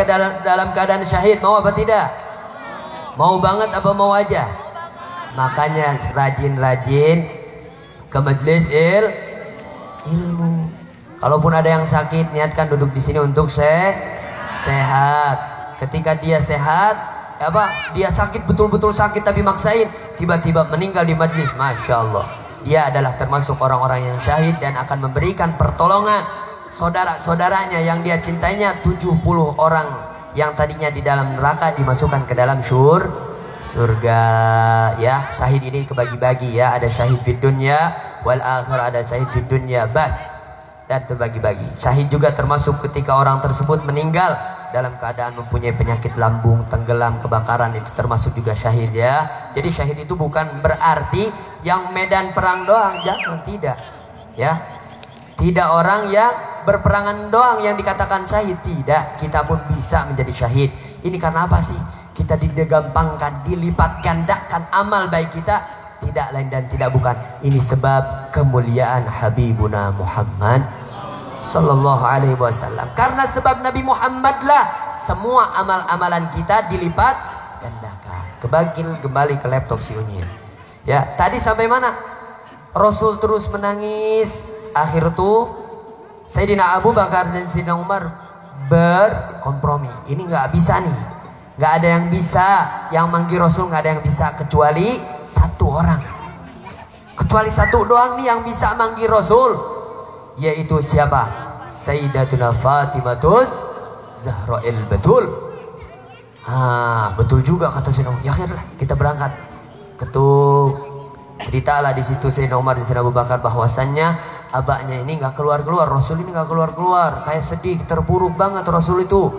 dalam keadaan syahid, mau apa tidak? Mau banget apa mau aja? Makanya rajin-rajin ke majelis ilmu. Kalaupun ada yang sakit, niatkan duduk di sini untuk sehat. Ketika dia sehat, dia sakit betul-betul sakit tapi maksain, tiba-tiba meninggal di majelis, masya Allah, dia adalah termasuk orang-orang yang syahid dan akan memberikan pertolongan saudara-saudaranya yang dia cintainya. 70 orang yang tadinya di dalam neraka dimasukkan ke dalam surga. Ya, syahid ini kebagi-bagi ya, ada syahid fid dunya wal akhir, ada syahid fid dunya bas, dan terbagi-bagi. Syahid juga termasuk ketika orang tersebut meninggal dalam keadaan mempunyai penyakit lambung, tenggelam, kebakaran, itu termasuk juga syahid ya. Jadi syahid itu bukan berarti yang medan perang doang, jangan, tidak ya. Tidak orang yang berperangan doang yang dikatakan syahid, tidak. Kita pun bisa menjadi syahid. Ini karena apa sih? Kita digampangkan, dilipat gandakan amal baik kita, tidak lain dan tidak bukan. Ini sebab kemuliaan Habibuna Muhammad Sallallahu Alaihi Wasallam. Karena sebab Nabi Muhammad lah semua amal-amalan kita dilipat gandakan. Kembali ke laptop si Unyil. Ya, tadi sampai mana? Rasul terus menangis. Akhir itu Sayyidina Abu Bakar dan Sayyidina Umar berkompromi. Ini nggak bisa nih, nggak ada yang bisa yang manggil Rasul, nggak ada yang bisa kecuali satu orang. Kecuali satu doang nih yang bisa manggil Rasul, yaitu siapa? Sayyidatuna Fatimatus Zahra'il. Betul. Betul juga kata Sayyidina Umar. Ya akhirlah kita berangkat. Ceritalah di situ Sayyidina Umar dan Sayyidina Abu Bakar bahwasannya abaknya ini nggak keluar-keluar, Rasul ini nggak keluar-keluar, kayak sedih, terpuruk banget Rasul itu.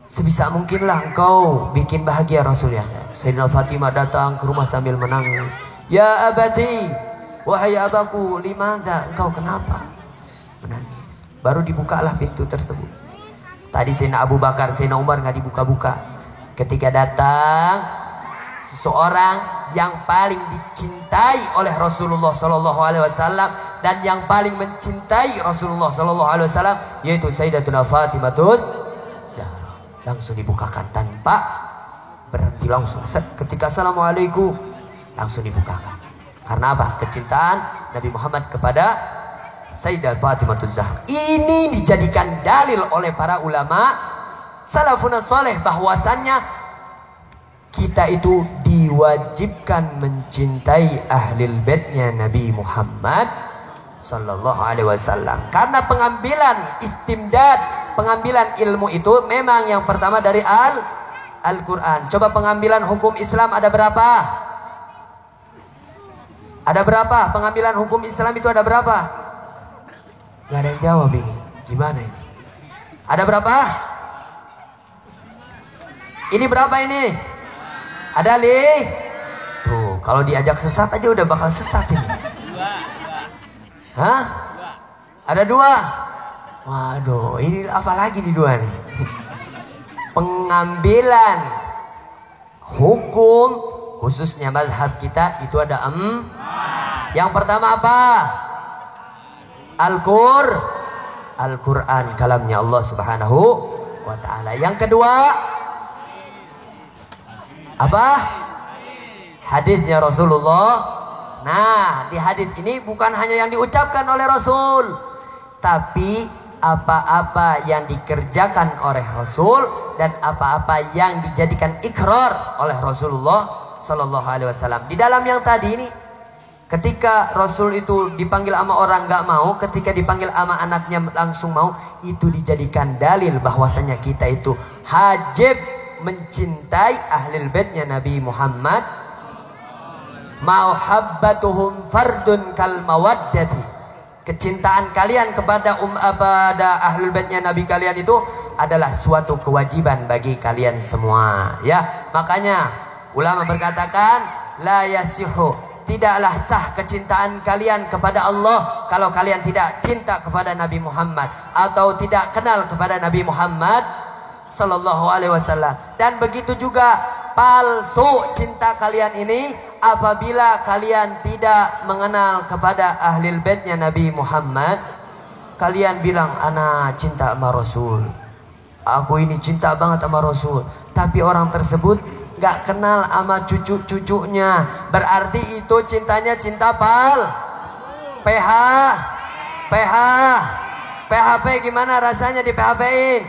Sebisa mungkinlah engkau bikin bahagia Rasul ya. Sayyidina Fatimah datang ke rumah sambil menangis. Ya abati, wahai abaku, limadza, engkau kenapa menangis? Baru dibukalah pintu tersebut. Tadi Sayyidina Abu Bakar, Sayyidina Umar nggak dibuka-buka. Ketika datang seseorang yang paling dicintai oleh Rasulullah Sallallahu Alaihi Wasallam dan yang paling mencintai Rasulullah Sallallahu Alaihi Wasallam, yaitu Sayyidatuna Fatimatus Zahra, langsung dibukakan tanpa berhenti, langsung ketika Assalamualaikum langsung dibukakan. Karena apa? Kecintaan Nabi Muhammad kepada Sayyidah Fatimatus Zahra. Ini dijadikan dalil oleh para ulama salafun saleh bahwasannya kita itu diwajibkan mencintai ahlul baitnya Nabi Muhammad Sallallahu Alaihi Wasallam. Karena pengambilan istimdad, pengambilan ilmu itu memang yang pertama dari Al-Quran. Coba pengambilan hukum Islam ada berapa? Ada berapa? Pengambilan hukum Islam itu ada berapa? Gak ada yang jawab ini. Gimana ini? Ada berapa? Ini berapa ini? Ada tuh, kalau diajak sesat aja udah bakal sesat ini. Hah? Ada 2. Waduh, ini apa lagi di 2 nih? Pengambilan hukum khususnya mazhab kita itu ada Yang pertama apa? Al-Quran, kalamnya Allah Subhanahu wa Ta'ala. Yang kedua apa? Hadisnya Rasulullah. Nah, di hadis ini bukan hanya yang diucapkan oleh Rasul, tapi apa-apa yang dikerjakan oleh Rasul dan apa-apa yang dijadikan ikrar oleh Rasulullah Sallallahu Alaihi Wasallam. Di dalam yang tadi ini, ketika Rasul itu dipanggil sama orang nggak mau, ketika dipanggil sama anaknya langsung mau, itu dijadikan dalil bahwasanya kita itu wajib mencintai ahlul baitnya Nabi Muhammad. Mahabbatuhum fardun kal mawaddati. Kecintaan kalian kepada ahlul baitnya Nabi kalian itu adalah suatu kewajiban bagi kalian semua. Ya, makanya ulama berkatakan la yasihu, tidaklah sah kecintaan kalian kepada Allah kalau kalian tidak cinta kepada Nabi Muhammad atau tidak kenal kepada Nabi Muhammad Sallallahu Alaihi Wasallam. Dan begitu juga palsu cinta kalian ini apabila kalian tidak mengenal kepada ahlul baitnya Nabi Muhammad. Kalian bilang ana cinta sama Rasul, aku ini cinta banget sama Rasul, tapi orang tersebut gak kenal sama cucu-cucunya, berarti itu cintanya cinta PH. PHP gimana rasanya di PHP-in?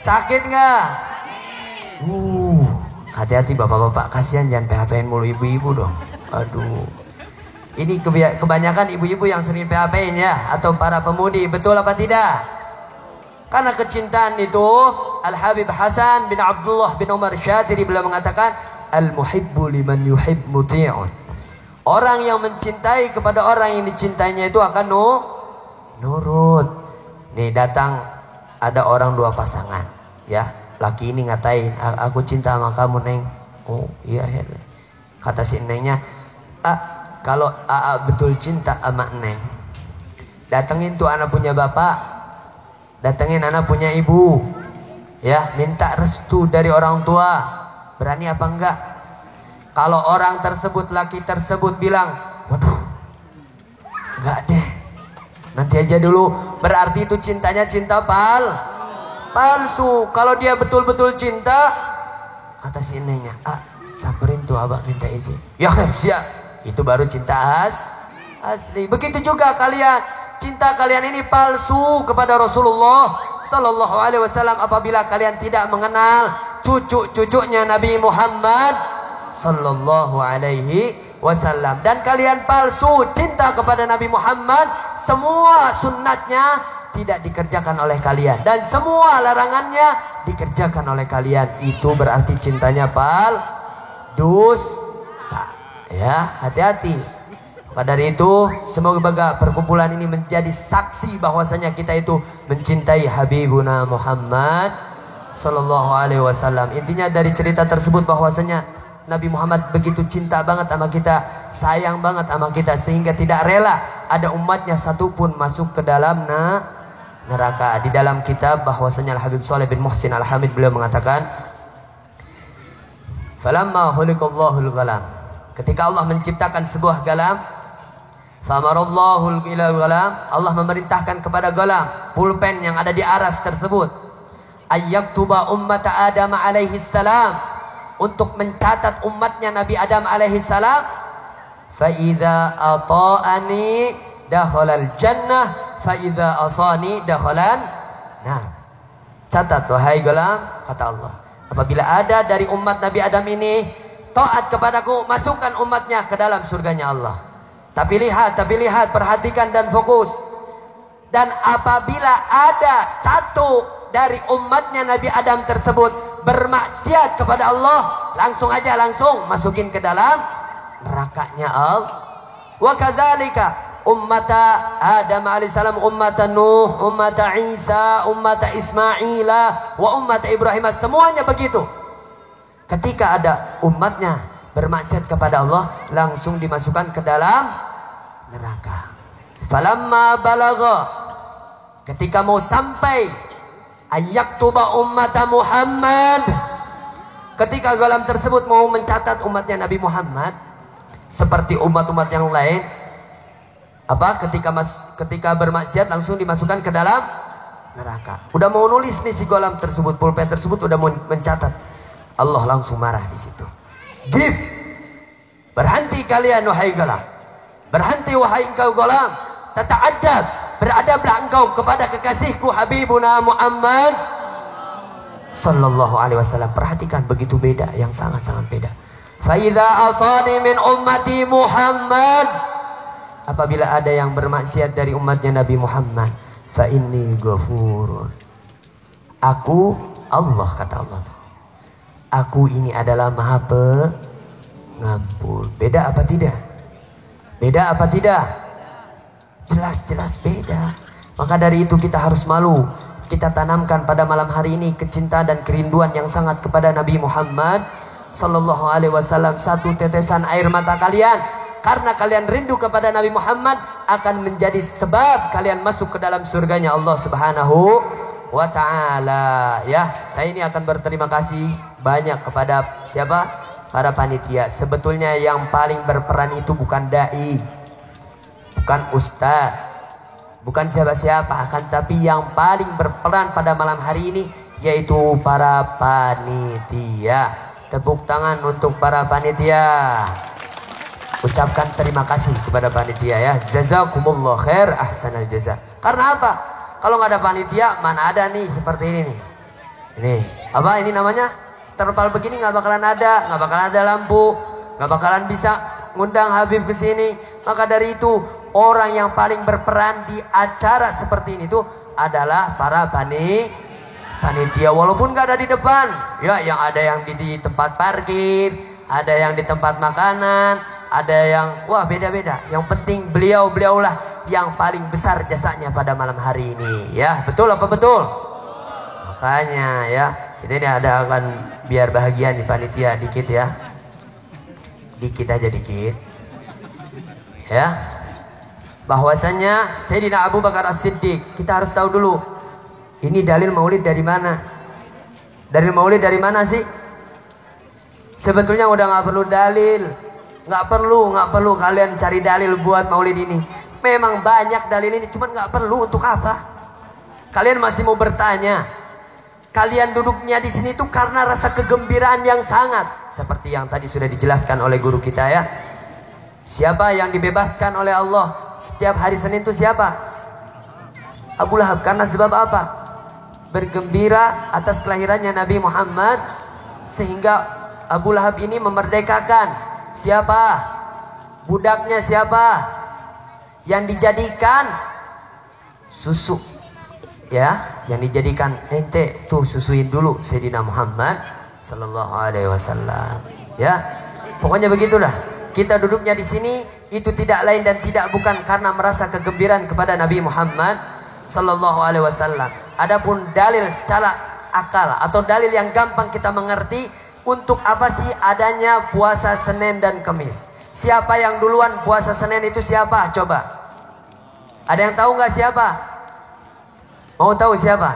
Sakit gak? Hati-hati bapak-bapak, kasihan jangan PHP-in mulu ibu-ibu dong. Aduh, ini kebanyakan ibu-ibu yang sering PHP-in ya, atau para pemudi, betul apa tidak? Karena kecintaan itu, Al-Habib Hasan bin Abdullah bin Umar Syatiri beliau mengatakan, Al-muhibbu liman yuhib muti'un. Orang yang mencintai kepada orang yang dicintainya itu akan nurut. Nih datang ada orang dua pasangan, ya. Laki ini ngatain, aku cinta sama kamu Neng. Oh iya ya. Kata si Nengnya, kalau AA betul cinta sama Neng, datengin tuh anak punya bapak, datengin anak punya ibu, ya, minta restu dari orang tua. Berani apa enggak? Kalau orang tersebut, laki tersebut bilang, waduh, enggak deh, nanti aja dulu, berarti itu cintanya cinta palsu. Kalau dia betul-betul cinta, kata si neneknya, samperin tuh abah minta izin. Ya siap, itu baru cinta asli. Begitu juga kalian, cinta kalian ini palsu kepada Rasulullah Sallallahu Alaihi Wasallam apabila kalian tidak mengenal cucu-cucunya Nabi Muhammad Sallallahu Alaihi Wasallam, dan kalian palsu cinta kepada Nabi Muhammad. Semua sunnatnya tidak dikerjakan oleh kalian dan semua larangannya dikerjakan oleh kalian. Itu berarti cintanya dusta. Ya, hati-hati. Maka dari itu, semoga perkumpulan ini menjadi saksi bahwasanya kita itu mencintai Habibuna Muhammad Sallallahu Alaihi Wasallam. Intinya dari cerita tersebut bahwasanya Nabi Muhammad begitu cinta banget sama kita, sayang banget sama kita, sehingga tidak rela ada umatnya satupun masuk ke dalam neraka. Di dalam kitab bahwasanya Al-Habib Shalih bin Muhsin Al-Hamid beliau mengatakan, falamma khuliqallahu al-ghalam, ketika Allah menciptakan sebuah galam, famarallahu ila al-ghalam, Allah memerintahkan kepada galam, pulpen yang ada di aras tersebut, ayyaktuba ummata Adam alaihi salam, untuk mencatat umatnya Nabi Adam alaihi salam, fa idza ata'ani dakhalal jannah fa idza asani dakhalan. Nah, catat wahai galam, kata Allah, apabila ada dari umat Nabi Adam ini taat kepadaku, masukkan umatnya ke dalam surganya Allah. Tapi lihat, perhatikan dan fokus. Dan apabila ada satu dari umatnya Nabi Adam tersebut bermaksiat kepada Allah, langsung masukin ke dalam nerakanya Allah. Wa kadzalika ummata Adam alaihissalam, ummata Nuh, ummata Isa, ummata Ismaila, wa ummata Ibrahim, semuanya begitu. Ketika ada umatnya bermaksiat kepada Allah, langsung dimasukkan ke dalam neraka. Falamma balagha, ketika mau sampai ayyaktuba ummata Muhammad, ketika galam tersebut mau mencatat umatnya Nabi Muhammad seperti umat-umat yang lain, ketika bermaksiat langsung dimasukkan ke dalam neraka. Udah mau nulis nih si galam tersebut, pulpen tersebut udah mau mencatat, Allah langsung marah di situ. Give, berhenti kalian wahai galam, berhenti wahai engkau galam, tata'addab, beradablah engkau kepada kekasihku Habibuna Muhammad Sallallahu Alaihi Wasallam. Perhatikan, begitu beda, yang sangat-sangat beda. Fa idza asani min ummati Muhammad, apabila ada yang bermaksiat dari umatnya Nabi Muhammad, fa inni ghafurun, aku Allah, kata Allah, aku ini adalah Maha Pengampun. Beda apa tidak? Beda apa tidak? Jelas-jelas beda. Maka dari itu kita harus malu. Kita tanamkan pada malam hari ini kecintaan dan kerinduan yang sangat kepada Nabi Muhammad Sallallahu Alaihi Wasallam. Satu tetesan air mata kalian karena kalian rindu kepada Nabi Muhammad akan menjadi sebab kalian masuk ke dalam surganya Allah Subhanahu wa Ta'ala. Ya, saya ini akan berterima kasih banyak kepada siapa? Para panitia. Sebetulnya yang paling berperan itu bukan dai, bukan ustaz, Bukan siapa-siapa, akan tapi yang paling berperan pada malam hari ini yaitu para panitia. Tepuk tangan untuk para panitia. Ucapkan terima kasih kepada panitia ya. Jazakumullah khair ahsanal jaza. Karena apa? Kalau nggak ada panitia, mana ada nih seperti ini nih. Ini apa ini namanya? Terpal begini nggak bakalan ada lampu, nggak bakalan bisa ngundang Habib ke sini. Maka dari itu orang yang paling berperan di acara seperti ini tuh adalah para panitia. Walaupun nggak ada di depan, ya yang ada yang di tempat parkir, ada yang di tempat makanan, ada yang wah beda-beda. Yang penting beliau-lah yang paling besar jasanya pada malam hari ini. Ya betul apa betul? Makanya ya kita ini ada akan biar bahagia nih panitia dikit ya. Dikit aja dikit. Ya. Bahwasanya Sayyidina Abu Bakar As-Siddiq, kita harus tahu dulu ini dalil maulid dari mana? Dalil maulid dari mana sih? Sebetulnya udah nggak perlu dalil, nggak perlu kalian cari dalil buat maulid ini. Memang banyak dalil ini, cuman nggak perlu. Untuk apa? Kalian masih mau bertanya? Kalian duduknya di sini tuh karena rasa kegembiraan yang sangat, seperti yang tadi sudah dijelaskan oleh guru kita ya. Siapa yang dibebaskan oleh Allah setiap hari Senin itu siapa? Abu Lahab. Karena sebab apa? Bergembira atas kelahirannya Nabi Muhammad, sehingga Abu Lahab ini memerdekakan siapa? Budaknya siapa? Yang dijadikan susu ya, yang dijadikan ente tuh susuin dulu Sayyidina Muhammad sallallahu alaihi wasallam ya. Pokoknya begitulah. Kita duduknya di sini itu tidak lain dan tidak bukan karena merasa kegembiraan kepada Nabi Muhammad sallallahu alaihi wasallam. Adapun dalil secara akal atau dalil yang gampang kita mengerti, untuk apa sih adanya puasa Senin dan Kamis? Siapa yang duluan puasa Senin itu siapa? Coba. Ada yang tahu nggak siapa? Mau tahu siapa?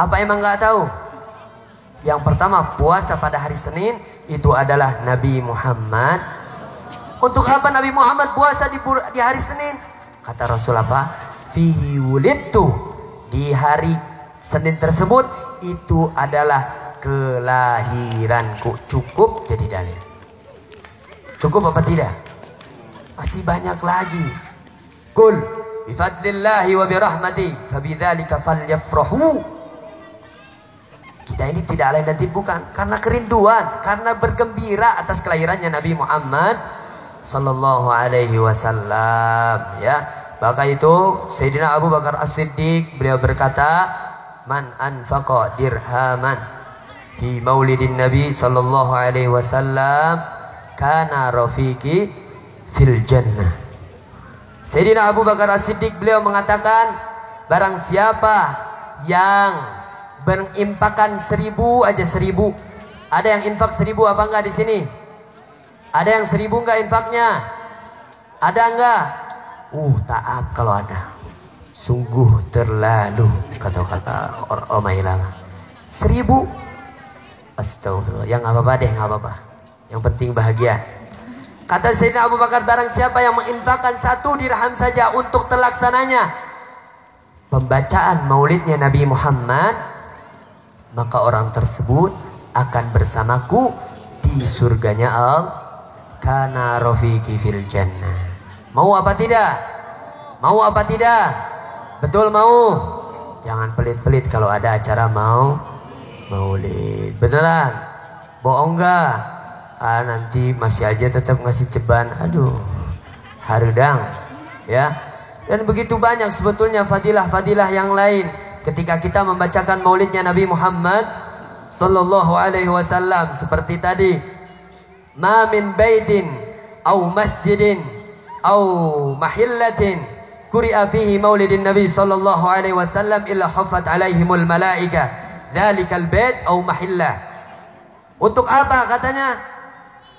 Apa emang nggak tahu? Yang pertama puasa pada hari Senin itu adalah Nabi Muhammad. Untuk apa Nabi Muhammad puasa di hari Senin? Kata Rasul apa? Fihi wulidtu. Di hari Senin tersebut itu adalah kelahiranku. Cukup jadi dalil. Cukup apa tidak? Masih banyak lagi. Qul bifadlillahi wa birahmati fabidzalika falyafrahu. Kita ini tidak lain dan bukan karena kerinduan, karena bergembira atas kelahirannya Nabi Muhammad sallallahu alaihi wasallam ya. Maka itu Sayyidina Abu Bakar As-Siddiq beliau berkata, man anfaqa dirhaman fi maulidin Nabi sallallahu alaihi wasallam kana rafiqi fil jannah. Sayyidina Abu Bakar As-Siddiq beliau mengatakan, barang siapa yang berinfakan 1000 aja 1000. Ada yang infak 1000 apa enggak di sini? Ada yang 1000 enggak infaknya? Ada enggak? Taat kalau ada. Sungguh terlalu, kata Omai Lama. 1000? Astagfirullah. Ya nggak apa-apa deh, nggak apa-apa. Yang penting bahagia. Kata Sayyidina Abu Bakar, barang siapa yang menginfakkan 1 dirham saja untuk terlaksananya pembacaan maulidnya Nabi Muhammad, maka orang tersebut akan bersamaku di surganya Allah. Kana rafiqi fil jannah. Mau apa tidak? Mau apa tidak? Betul mau? Jangan pelit-pelit kalau ada acara maulid. Beneran? Bohong enggak? Nanti masih aja tetap ngasih ceban. Aduh, harudang ya. Dan begitu banyak sebetulnya fadilah-fadilah yang lain ketika kita membacakan maulidnya Nabi Muhammad sallallahu alaihi wasallam. Seperti tadi, ma min baitin au masjidin au mahillatin quri'a fihi maulidin Nabi sallallahu alaihi wasallam illa huffat alaihimul malaika dzalikal bait au mahillah. Untuk apa katanya?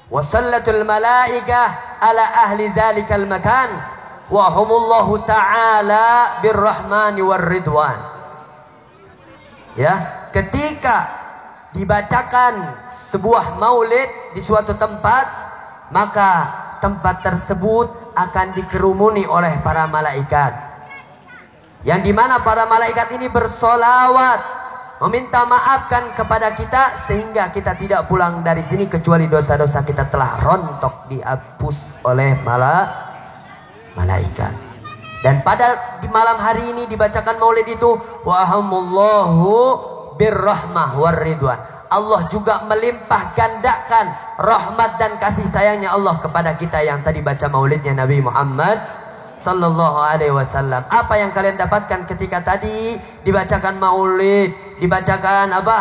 Wasallatul malaikah ala ahli dzalikal makan wa humullahu ta'ala birrahmani warridwan. Ya, ketika dibacakan sebuah maulid di suatu tempat, maka tempat tersebut akan dikerumuni oleh para malaikat. yang dimana para malaikat ini bersolawat meminta maafkan kepada kita sehingga kita tidak pulang dari sini kecuali dosa-dosa kita telah rontok dihapus oleh malaikat. Dan pada di malam hari ini dibacakan maulid itu wahamullahu birrahmah warridwan. Allah juga melimpah gandakan rahmat dan kasih sayangnya Allah kepada kita yang tadi baca maulidnya Nabi Muhammad sallallahu alaihi wasallam. Apa yang kalian dapatkan ketika tadi dibacakan maulid, dibacakan apa?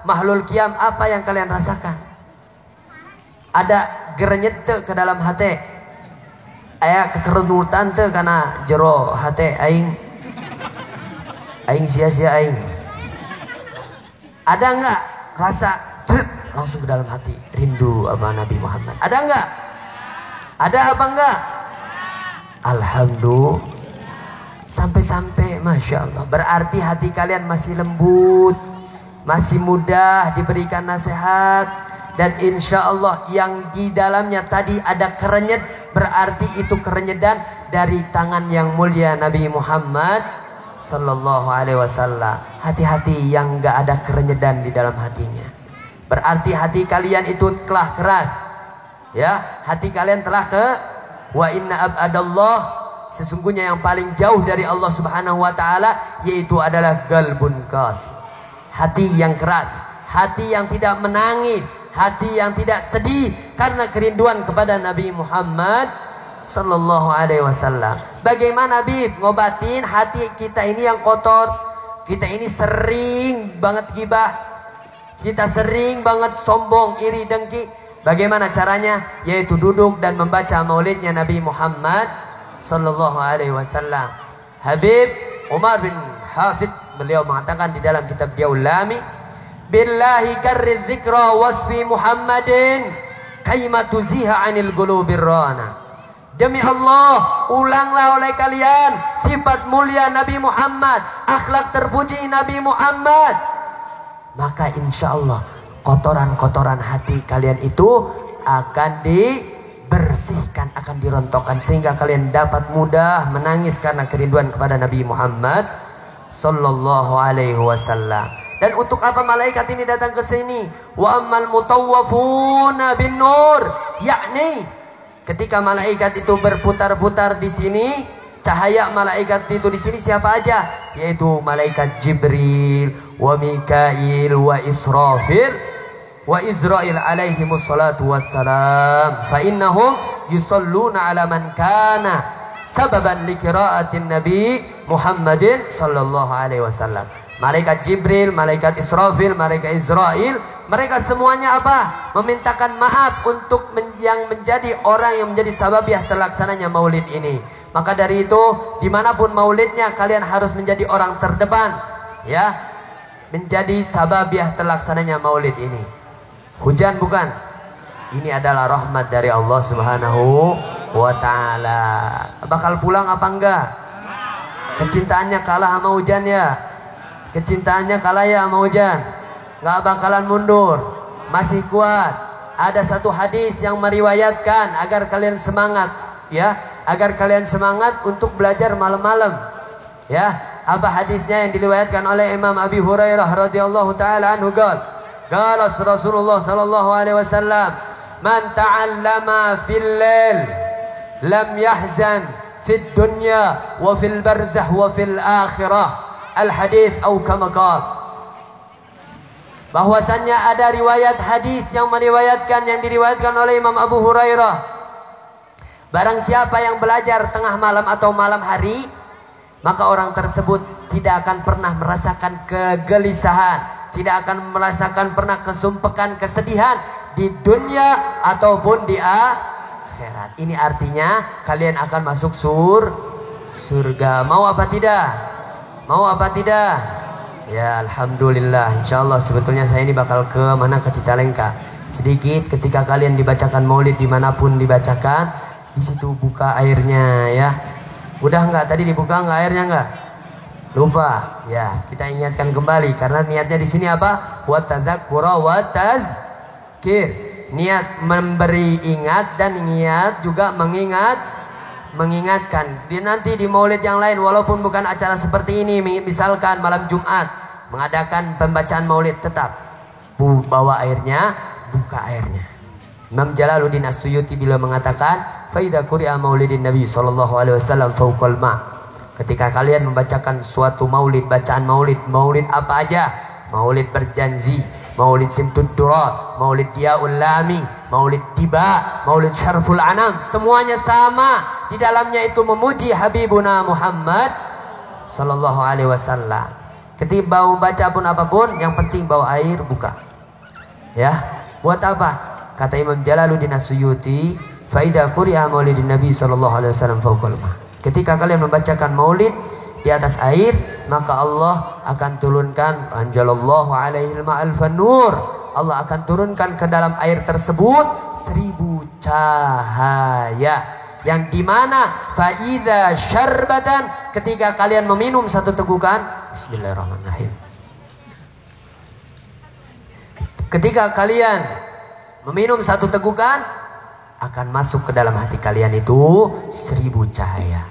Mahlul qiyam, apa yang kalian rasakan? Ada gerenyet ke dalam hati? Aya kekerunutan teh kana jero hati aing sia-sia aing. Ada enggak rasa langsung ke dalam hati rindu sama Nabi Muhammad? Ada enggak? Ada apa enggak? Alhamdulillah. Sampai-sampai Masya Allah. Berarti hati kalian masih lembut, masih mudah diberikan nasihat. Dan insya Allah yang di dalamnya tadi ada kerenyet, berarti itu kerenyetan dari tangan yang mulia Nabi Muhammad sallallahu alaihi wasallam. Hati-hati yang enggak ada kerenyetan di dalam hatinya, berarti hati kalian itu telah keras. Ya, hati kalian telah wa inna abadallah, sesungguhnya yang paling jauh dari Allah Subhanahu wa taala yaitu adalah qalbun qasih, hati yang keras, hati yang tidak menangis, hati yang tidak sedih karena kerinduan kepada Nabi Muhammad sallallahu alaihi wasallam. Bagaimana Bib ngobatin hati kita ini yang kotor? Kita ini sering banget gibah, kita sering banget sombong, iri, dengki. Bagaimana caranya? Yaitu duduk dan membaca maulidnya Nabi Muhammad sallallahu alaihi wasallam. Habib Umar bin Hafid beliau mengatakan di dalam kitab Diaul Lami, billahi karri dzikra wasfi Muhammadin kaimatu ziha anil qulubir rana. Demi Allah, ulanglah oleh kalian sifat mulia Nabi Muhammad, akhlak terpuji Nabi Muhammad, maka insya Allah kotoran-kotoran hati kalian itu akan dibersihkan, akan dirontokkan sehingga kalian dapat mudah menangis karena kerinduan kepada Nabi Muhammad sallallahu alaihi wasallam. Dan untuk apa malaikat ini datang ke sini? Wa ammal mutawwafuna bin nur, yakni ketika malaikat itu berputar-putar di sini, cahaya malaikat itu di sini siapa aja? Yaitu malaikat Jibril, wa Mikail, wa Israfil, wa Israil alaihimus salatu wassalam. Fa innahum yusalluna ala man kana sababan li qiraatin Nabi Muhammadin sallallahu alaihi wasallam. Malaikat Jibril, malaikat Israfil, malaikat Israil, mereka semuanya apa? Memintakan maaf untuk yang menjadi orang yang menjadi sababiah terlaksananya maulid ini. Maka dari itu, dimanapun maulidnya kalian harus menjadi orang terdepan, ya, menjadi sababiah terlaksananya maulid ini. Hujan bukan? Ini adalah rahmat dari Allah Subhanahu wa ta'ala. Bakal pulang apa enggak? Kecintaannya kalah sama hujan ya? Kecintaannya kalah ya sama hujan? Gak bakalan mundur, masih kuat. Ada satu hadis yang meriwayatkan agar kalian semangat, ya, agar kalian semangat untuk belajar malam-malam, ya. Apa hadisnya yang diriwayatkan oleh Imam Abi Hurairah radhiyallahu taala anhu? Qala Rasulullah sallallahu alaihi wasallam, man ta'allama fil lail lam yahzan fid dunya wa fil barzah wa fil akhirah. Al-hadis atau kama qala, bahwasannya ada riwayat hadis yang diriwayatkan oleh Imam Abu Hurairah. Barang siapa yang belajar tengah malam atau malam hari, maka orang tersebut tidak akan pernah merasakan kegelisahan, tidak akan merasakan pernah kesumpekan, kesedihan di dunia ataupun di akhirat. Ini artinya kalian akan masuk surga. Mau apa tidak? Mau apa tidak? Ya alhamdulillah. Insyaallah sebetulnya saya ini bakal ke mana, ke Cicalengka sedikit. Ketika kalian dibacakan maulid dimanapun dibacakan, di situ buka airnya ya. Udah enggak tadi dibuka enggak airnya enggak? Lupa. Ya, kita ingatkan kembali karena niatnya di sini apa? Wa tadzakkura wa tazkir. Niat memberi ingat dan niat juga mengingat. mengingatkan dia nanti di maulid yang lain, walaupun bukan acara seperti ini, misalkan malam Jumat mengadakan pembacaan maulid, tetap bawa airnya, buka airnya. Imam Jalaluddin As-Suyuti bila mengatakan, faida quri'a maulidin Nabi sallallahu alaihi wasallam fauqal ma. Ketika kalian membacakan suatu maulid, bacaan maulid, maulid apa aja? Maulid berjanji, maulid simtud durat, maulid diaul lami, maulid tiba, maulid syarful anam, semuanya sama. Di dalamnya itu memuji Habibuna Muhammad sallallahu alaihi wasallam. Ketika membaca pun apapun, yang penting bawa air, buka. Ya, buat apa? Kata Imam Jalaluddin As-Suyuti, faida quri'a maulidin Nabi sallallahu alaihi wasallam fauqal ma. Ketika kalian membacakan maulid di atas air, maka Allah akan turunkan anjalallahu alaihil ma'al fanur. Allah akan turunkan ke dalam air tersebut 1000 cahaya, yang dimana faida syarbatan, ketika kalian meminum satu tegukan, bismillahirrahmanirrahim, ketika kalian meminum satu tegukan, akan masuk ke dalam hati kalian itu 1000 cahaya,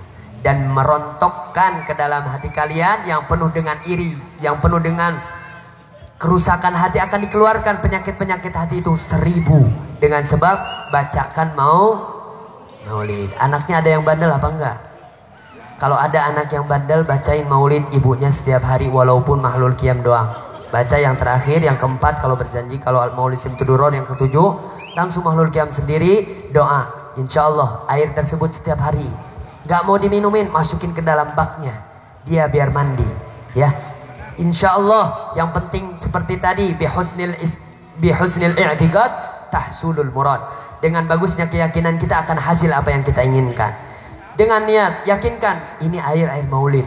dan merontokkan ke dalam hati kalian yang penuh dengan iri, yang penuh dengan kerusakan hati, akan dikeluarkan penyakit-penyakit hati itu 1000 dengan sebab bacakan maulid. Anaknya ada yang bandel apa enggak? Kalau ada anak yang bandel, bacain maulid ibunya setiap hari, walaupun mahlul qiyam doang. Baca yang terakhir, yang keempat kalau berjanji, kalau maulid simtuduron yang ketujuh, langsung mahlul qiyam sendiri, doa. Insya Allah air tersebut setiap hari, gak mau diminumin, masukin ke dalam baknya, dia biar mandi. Ya, insya Allah. Yang penting seperti tadi, bihusnil i'tiqad tahsulul murad. Dengan bagusnya keyakinan kita akan hasil apa yang kita inginkan. Dengan niat, yakinkan ini air maulid,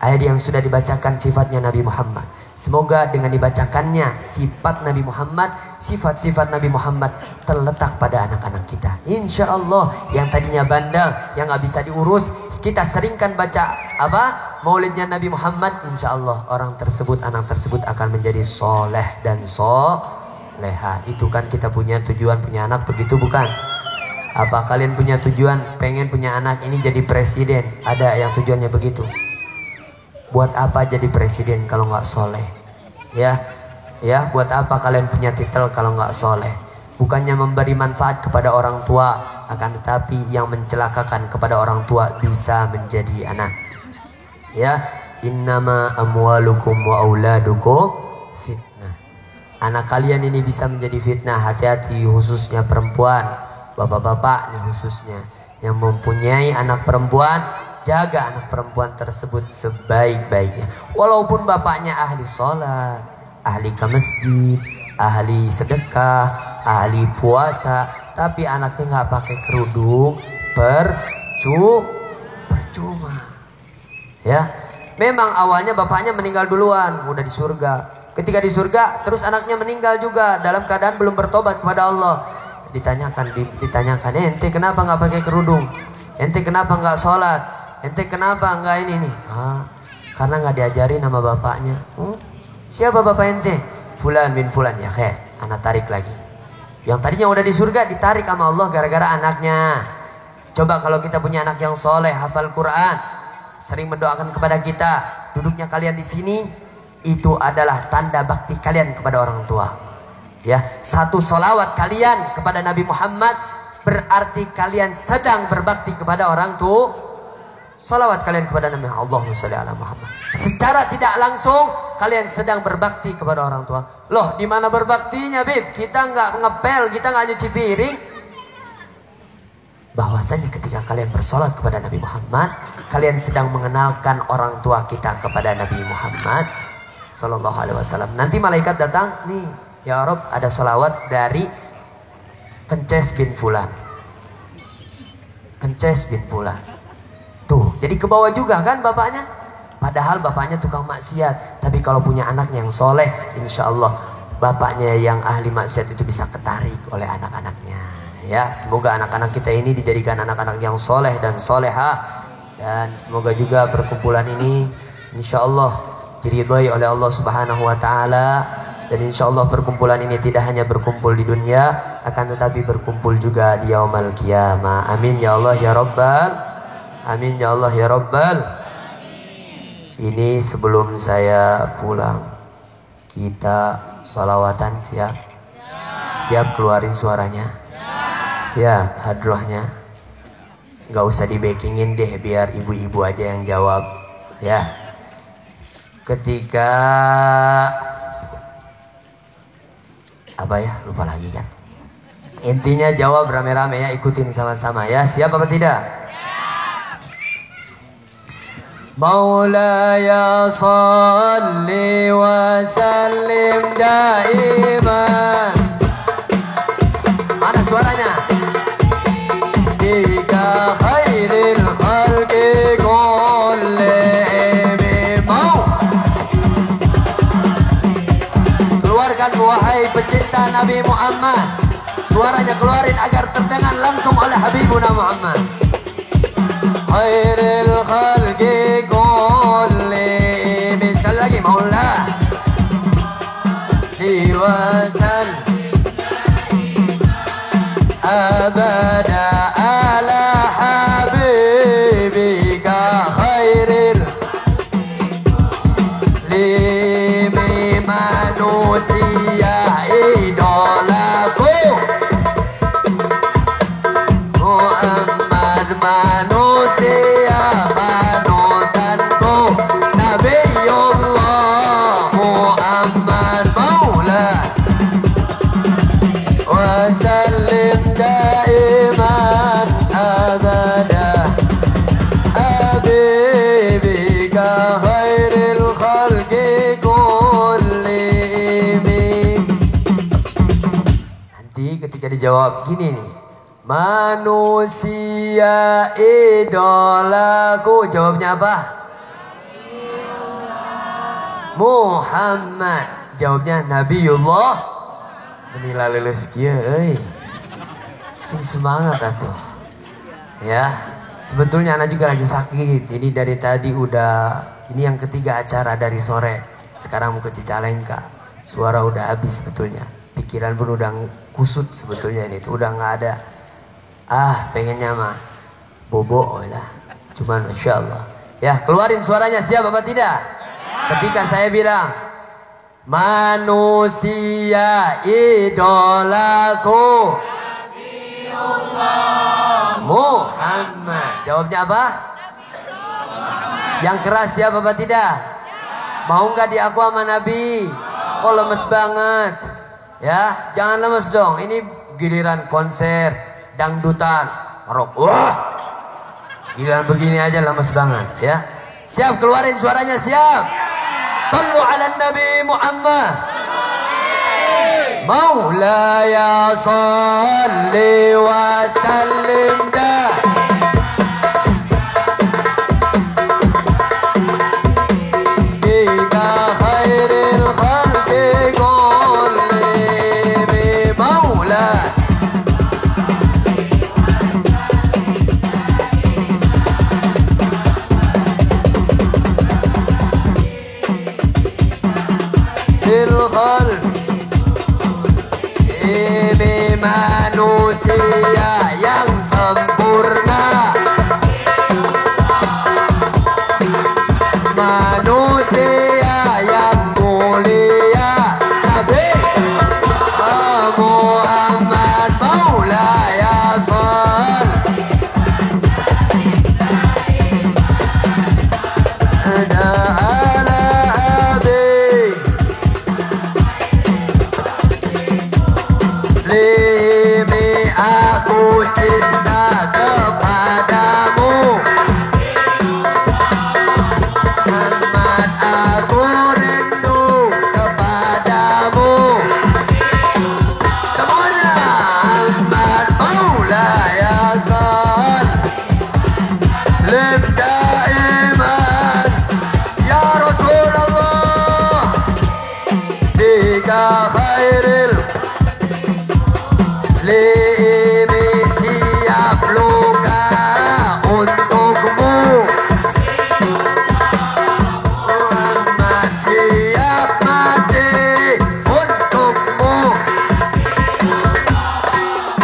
ayat yang sudah dibacakan sifatnya Nabi Muhammad. Semoga dengan dibacakannya sifat Nabi Muhammad, sifat-sifat Nabi Muhammad terletak pada anak-anak kita. Insya Allah yang tadinya bandel, yang gak bisa diurus, kita seringkan baca apa? Maulidnya Nabi Muhammad. Insya Allah orang tersebut, anak tersebut akan menjadi soleh dan soleha. Itu kan kita punya tujuan punya anak, begitu bukan? Apa kalian punya tujuan pengen punya anak ini jadi presiden? Ada yang tujuannya begitu. Buat apa jadi presiden kalau nggak soleh? Ya, buat apa kalian punya titel kalau nggak soleh? Bukannya memberi manfaat kepada orang tua, akan tetapi yang mencelakakan kepada orang tua bisa menjadi anak. Ya, innama amwalukum wa auladukum fitnah. Anak kalian ini bisa menjadi fitnah. Hati-hati, khususnya perempuan, bapak-bapak nih khususnya yang mempunyai anak perempuan. Jaga anak perempuan tersebut sebaik-baiknya. Walaupun bapaknya ahli sholat, ahli ke masjid, ahli sedekah, ahli puasa, tapi anaknya nggak pakai kerudung, percuma. Ya, memang awalnya bapaknya meninggal duluan, udah di surga. Ketika di surga, terus anaknya meninggal juga dalam keadaan belum bertobat kepada Allah. Ditanyakan, ente kenapa nggak pakai kerudung? Ente kenapa nggak sholat? Ente kenapa enggak ini nih? Karena enggak diajarin sama bapaknya. Siapa bapak ente? Fulan bin Fulan. Ya khair, anak tarik lagi. Yang tadinya udah di surga ditarik sama Allah gara-gara anaknya. Coba kalau kita punya anak yang soleh, hafal Quran, sering mendoakan kepada kita, duduknya kalian di sini, itu adalah tanda bakti kalian kepada orang tua. Ya, satu solawat kalian kepada Nabi Muhammad berarti kalian sedang berbakti kepada orang tua. Salawat kalian kepada Nabi Allahumma sholli ala Muhammad. Secara tidak langsung kalian sedang berbakti kepada orang tua. Loh, di mana berbaktinya, Bib? Kita nggak ngepel, kita nggak nyuci piring. Bahwasanya ketika kalian bersolat kepada Nabi Muhammad, kalian sedang mengenalkan orang tua kita kepada Nabi Muhammad sallallahu alaihi wasallam. Nanti malaikat datang, nih, ya Rabb, ada salawat dari Kences bin Fulan. Kences bin Fulan. Tuh, jadi ke bawah juga kan bapaknya. Padahal bapaknya tukang maksiat. Tapi kalau punya anaknya yang soleh, insya Allah bapaknya yang ahli maksiat itu bisa ketarik oleh anak-anaknya. Ya, semoga anak-anak kita ini dijadikan anak-anak yang soleh dan soleha. Dan semoga juga perkumpulan ini insya Allah diridhai oleh Allah Subhanahu wa Ta'ala. Dan insya Allah perkumpulan ini tidak hanya berkumpul di dunia, akan tetapi berkumpul juga di yaumul qiyamah. Amin ya Allah ya Rabbal. Amin ya Allah ya Rabbal. Ini sebelum saya pulang, kita sholawatan siap? Siap keluarin suaranya? Siap hadrohnya? Gak usah di-backingin deh, biar ibu-ibu aja yang jawab ya. Ketika apa ya, lupa lagi kan. Intinya jawab rame-rame ya, ikutin sama-sama ya. Siap apa tidak? Maulaya salli wa sallim daiman. Mana suaranya? Bika khairil khalqi kullihim. Mau keluarkan wahai pecinta Nabi Muhammad. Suaranya keluarin agar terdengar langsung oleh Habibuna Muhammad. Khairil khalqi kullihim. Sekali lagi, Maula diwasal abada ala habibika khairil limi manusia idolaku Muhammad manusia panutanku Nabiullah Muhammad Maula wasallim daiman abada habibika khairil khalqi kullihim. Nanti ketika dijawab gini nih, manusia idolaku, jawabnya apa? Muhammad. Jawabnya Nabiullah. Menila leles kia, sing semangat atuh. Ya, sebetulnya anak juga lagi sakit. Ini dari tadi udah, ini yang ketiga acara dari sore. Sekarang mau ke Cicalengka. Suara udah habis sebetulnya. Pikiran pun udah kusut sebetulnya ini tuh, udah nggak ada. Pengennya mah bobo lah. Cuman Masya Allah. Ya, keluarin suaranya, siap apa tidak? Ketika saya bilang manusia idolaku Muhammad, jawabnya apa? Yang keras, siap apa tidak? Mau nggak diaku sama Nabi? Kok lemes banget? Ya, jangan lemes dong. Ini giliran konser dangdutan, rock. Wah, giliran begini aja lemes banget ya. Siap keluarin suaranya, siap. Sallu ala Nabi Muhammad. Maulaya salli wa sallim bika khairil khalqi kullihim. Maula manusia yang sempurna, manusia yang mulia, Nabi Muhammad Maulaya Sall ada ala habib aku cinta kepadamu Muhammad, aku rindu kepadamu semuanya. Muhammad Maulaya Sall lim daiman ya Rasulullah bika khairil limi siap luka untukmu Muhammad siap mati untukmu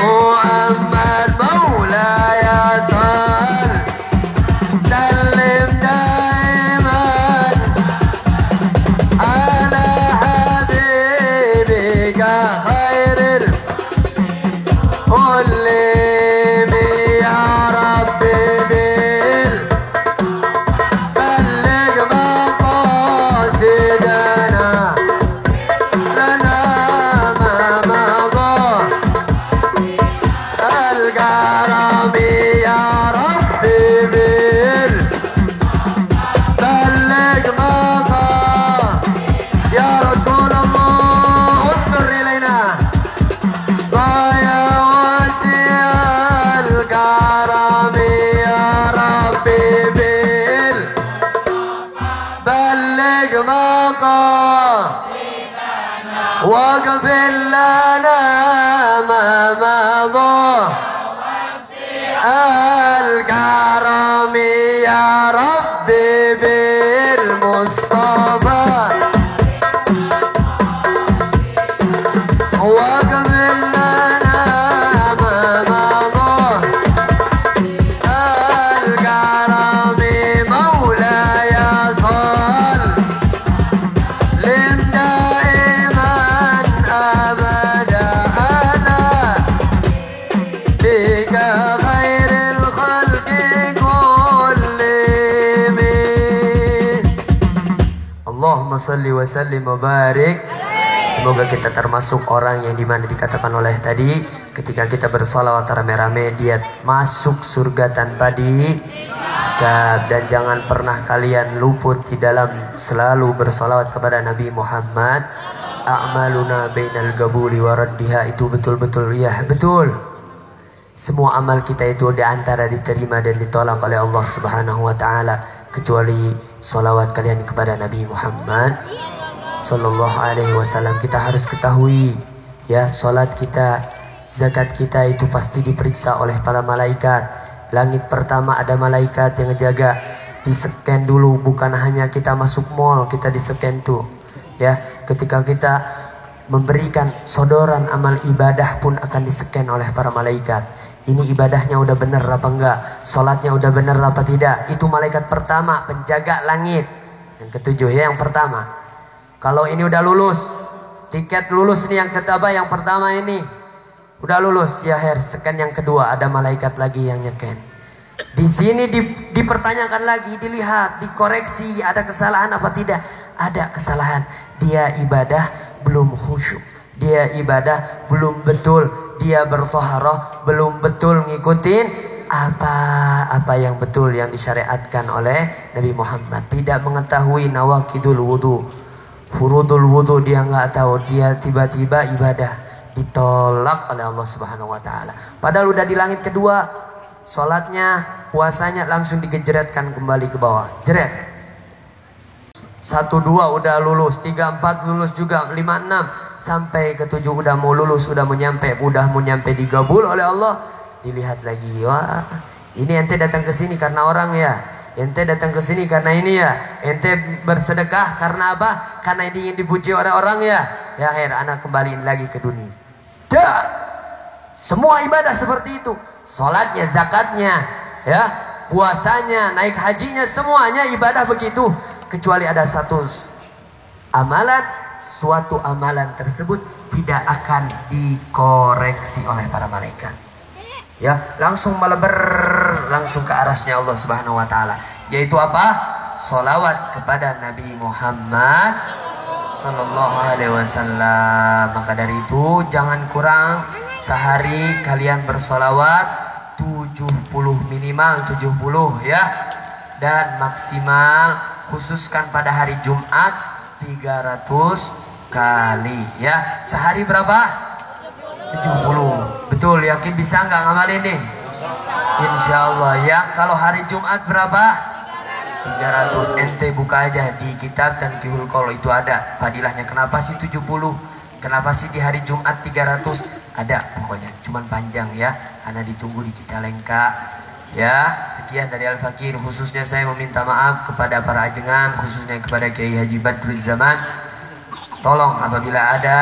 Muhammad Maulaya Sall واغفر لنا ما مضى الكرم يا ربي بالمصطفى واغفر لنا ما مضى الكرم مولاي صل دائما أبدا أنا بك خير الخلق كلهم. Allahumma salli wa sallim wa barik. Semoga kita termasuk orang yang dimana dikatakan oleh tadi, ketika kita bersolawat rame-rame dia masuk surga tanpa dihisab. Dan jangan pernah kalian luput di dalam selalu bersolawat kepada Nabi Muhammad. A'maluna bainal gabuli waraddiha, itu betul-betul ya betul. Semua amal kita itu di antara diterima dan ditolak oleh Allah Subhanahu wa taala, kecuali solawat kalian kepada Nabi Muhammad sallallahu alaihi wasallam. Kita harus ketahui ya, salat kita, zakat kita itu pasti diperiksa oleh para malaikat. Langit pertama ada malaikat yang ngejaga, di-scan dulu, bukan hanya kita masuk mall kita di-scan tuh ya. Ketika kita memberikan sodoran amal ibadah pun akan di-scan oleh para malaikat. Ini ibadahnya udah bener apa enggak, salatnya udah bener apa tidak. Itu malaikat pertama, penjaga langit. Yang ketujuh ya, yang pertama. Kalau ini udah lulus, tiket lulus nih yang ketiga, yang pertama ini udah lulus ya her, scan yang kedua ada malaikat lagi yang nyeken. Di sini dipertanyakan lagi, dilihat, dikoreksi, ada kesalahan apa tidak? Ada kesalahan. Dia ibadah belum khusyuk, dia ibadah belum betul, dia berthaharah belum betul ngikutin apa yang betul yang disyariatkan oleh Nabi Muhammad. Tidak mengetahui nawaqidul wudu, furudul wudu, dia nggak tahu, dia tiba-tiba ibadah ditolak oleh Allah Subhanahu wa taala. Padahal udah di langit kedua, salatnya, puasanya langsung digejretkan kembali ke bawah. Jeret. 1, 2 udah lulus, 3, 4 lulus juga, 5, 6 sampai ke 7 udah mau lulus, udah mau nyampe digabul oleh Allah. Dilihat lagi, wah, ini ente datang ke sini karena orang ya. Ente datang ke sini karena ini ya. Ente bersedekah karena apa? Karena ini ingin dipuji oleh orang ya. Ya akhir anak kembaliin lagi ke dunia. Dah. Semua ibadah seperti itu. Salatnya, zakatnya, ya, puasanya, naik hajinya, semuanya ibadah begitu. Kecuali ada satu amalan, suatu amalan tersebut tidak akan dikoreksi oleh para malaikat. Ya, langsung melebar langsung ke arasnya Allah Subhanahu wa taala, yaitu apa? Sholawat kepada Nabi Muhammad sallallahu alaihi wasallam. Maka dari itu jangan kurang, sehari kalian bersolawat 70, minimal 70 ya, dan maksimal khususkan pada hari Jumat 300 kali ya. Sehari berapa? 70. Betul, yakin bisa nggak ngamalin nih? Insya Allah ya. Kalau hari Jumat berapa? 300. Ente buka aja di kitab Tanqihul Qaul, itu ada fadilahnya. Kenapa sih 70? Kenapa sih di hari Jumat 300? Ada pokoknya, cuman panjang ya. Ana ditunggu di Cicalengka ya. Sekian dari Al-Fakir. Khususnya saya meminta maaf kepada para ajengan, khususnya kepada Kiai Haji Badruz Zaman. Tolong apabila ada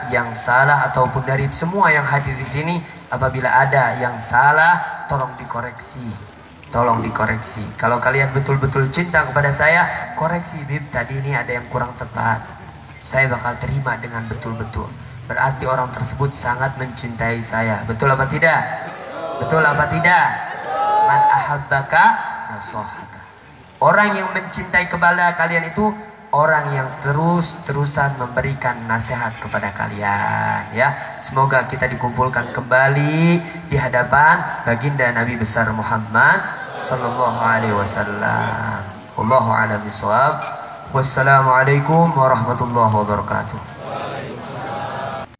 yang salah ataupun dari semua yang hadir di sini, apabila ada yang salah tolong dikoreksi. Tolong dikoreksi. Kalau kalian betul-betul cinta kepada saya, koreksi, Bib, tadi ini ada yang kurang tepat. Saya bakal terima dengan betul-betul. Berarti orang tersebut sangat mencintai saya. Betul apa tidak? Betul apa tidak? Man ahabbaka nasohaka. Orang yang mencintai kepada kalian itu orang yang terus-terusan memberikan nasihat kepada kalian ya. Semoga kita dikumpulkan kembali di hadapan baginda Nabi besar Muhammad sallallahu alaihi wasallam. Wallahu a'lam bishawab. Wassalamualaikum warahmatullahi wabarakatuh.